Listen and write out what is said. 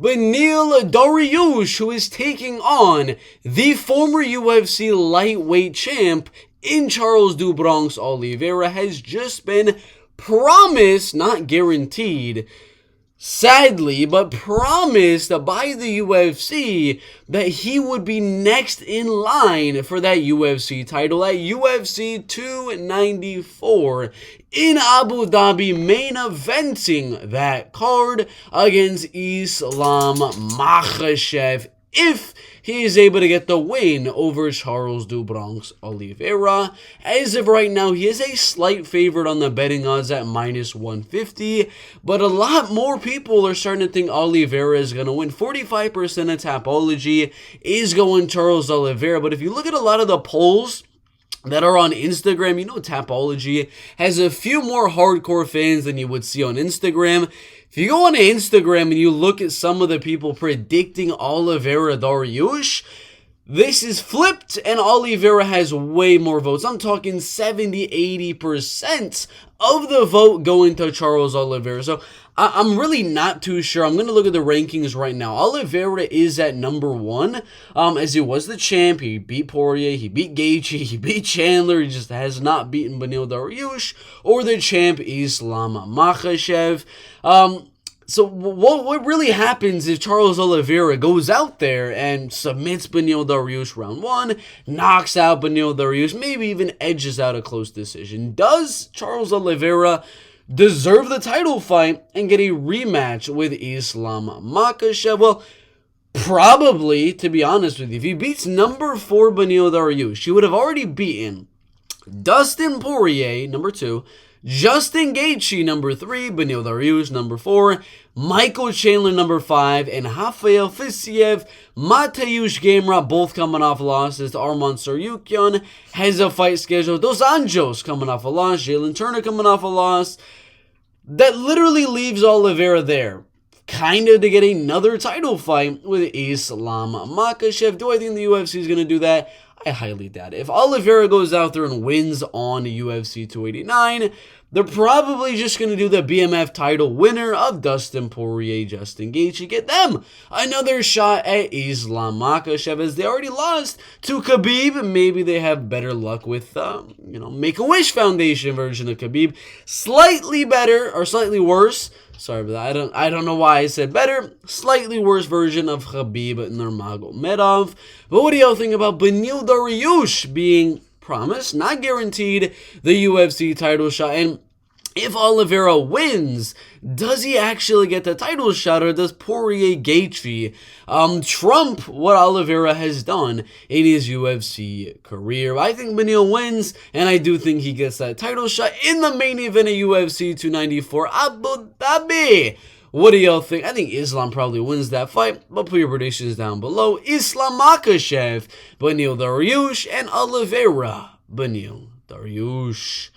Beneil Dariush, who is taking on the former UFC lightweight champ in Charles do Bronx Oliveira, has just been promised, not guaranteed, sadly, but promised by the UFC that he would be next in line for that UFC title at UFC 294 in Abu Dhabi, main eventing that card against Islam Makhachev, if he is able to get the win over Charles do Bronx Oliveira. As of right now, he is a slight favorite on the betting odds at minus 150, but a lot more people are starting to think Oliveira is going to win. 45% of Tapology is going Charles Oliveira, but if you look at a lot of the polls that are on Instagram, you know Tapology has a few more hardcore fans than you would see on Instagram. If you go on Instagram and you look at some of the people predicting Oliveira Dariush, this is flipped and Oliveira has way more votes. I'm talking 70-80% of the vote going to Charles Oliveira. So I'm really not too sure. I'm going to look at the rankings right now. Oliveira is at number 1, as he was the champ. He beat Poirier, he beat Gaethje, he beat Chandler. He just has not beaten Beneil Dariush or the champ Islam Makhachev. So what really happens if Charles Oliveira goes out there and submits Beneil Dariush round 1, knocks out Beneil Dariush, maybe even edges out a close decision? Does Charles Oliveira deserve the title fight and get a rematch with Islam Makhachev? Well, probably, to be honest with you. If he beats number 4 Beneil Dariush, he would have already beaten Dustin Poirier, number 2, Justin Gaethje, number 3, Beneil Dariush, number 4, Michael Chandler, number 5, and Rafael Fiziev, Mateusz Gamrot, both coming off losses. To Arman Tsarukyan has a fight scheduled. Dos Anjos coming off a loss. Jalen Turner coming off a loss. That literally leaves Oliveira there, kind of to get another title fight with Islam Makhachev. Do I think the UFC is going to do that? I highly doubt it. If Oliveira goes out there and wins on UFC 289, they're probably just going to do the BMF title winner of Dustin Poirier, Justin Gaethje, get them another shot at Islam Makhachev, as they already lost to Khabib. Maybe they have better luck with, Make-A-Wish Foundation version of Khabib. Slightly better, or slightly worse. Sorry about that. I don't know why I said better. Slightly worse version of Khabib Nurmagomedov. But what do y'all think about Beneil Dariush being promised, not guaranteed, the UFC title shot? And if Oliveira wins, does he actually get the title shot, or does Poirier Gaethje trump what Oliveira has done in his UFC career? I think Beneil wins, and I do think he gets that title shot in the main event of UFC 294 Abu Dhabi. What do y'all think? I think Islam probably wins that fight, but put your predictions down below. Islam Makhachev, Beneil Dariush, and Oliveira, Beneil Dariush.